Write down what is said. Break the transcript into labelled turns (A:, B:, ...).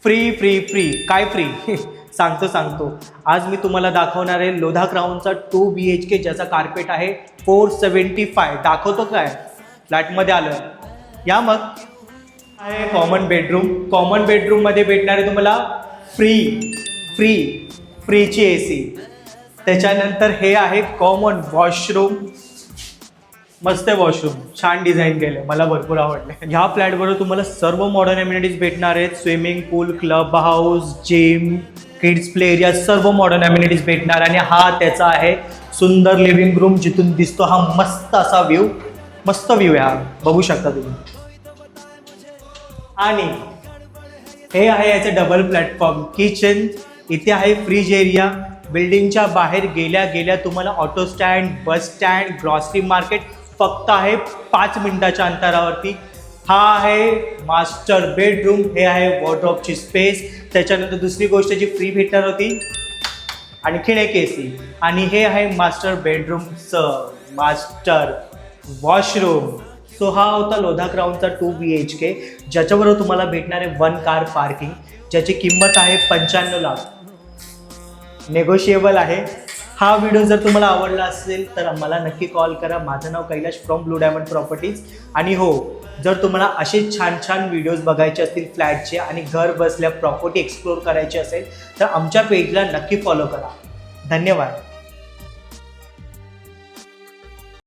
A: Free free free काय free सांगतो आज मी तुम्हाला दाखवणार आहे लोधा क्राउनचा 2 BHK ज्याचा कार्पेट आहे 475. दाखवतो काय फ्लॅटमध्ये आलं या. मग आहे कॉमन बेडरूममध्ये भेटणारे तुम्हाला फ्रीची AC. त्याच्यानंतर हे आहे कॉमन वॉशरूम. मस्त वॉशरूम, छान डिझाईन केलं, मला भरपूर आवडले. ह्या फ्लॅटबरोबर तुम्हाला सर्व मॉडर्न अम्युनिटीज भेटणार आहेत. Swimming pool, club house, gym, kids play area, सर्व मॉडर्न अम्युनिटीज भेटणार. आणि हा त्याचा आहे सुंदर लिव्हिंग रूम जिथून दिसतो हा मस्त असा व्ह्यू. मस्त व्ह्यू आहे हा, बघू शकता तुम्ही. आणि हे आहे याचं डबल प्लॅटफॉर्म किचन. इथे आहे फ्रीज एरिया. बिल्डिंगच्या बाहेर गेल्या तुम्हाला auto stand, bus stand, grocery market फक्त आहे 5 मिनिटाच्या अंतरावरती. हा आहे मास्टर बेडरूम. हे आहे वॉर्डरोबची स्पेस. त्याच्यानंतर दुसरी गोष्ट जी फ्री भेटणार होती आणखीन एक AC. आणि हे आहे मास्टर बेडरूमचं मास्टर वॉशरूम. सो हा होता लोधा क्राउनचा 2 BHK ज्याच्याबरोबर तुम्हाला भेटणार आहे 1 कार पार्किंग ज्याची किंमत आहे 95 लाख. नेगोशिएबल आहे. हा व्हिडिओ जर तुम्हाला आवडला असेल तर मला नक्की कॉल करा. माझं नाव Kailash from blue diamond properties. आणि हो, जर तुम्हाला असे छान व्हिडिओज बघायचे असतील फ्लॅटचे आणि घर बसल्या प्रॉपर्टी एक्सप्लोर करायची असेल तर आमच्या पेजला नक्की फॉलो करा. धन्यवाद.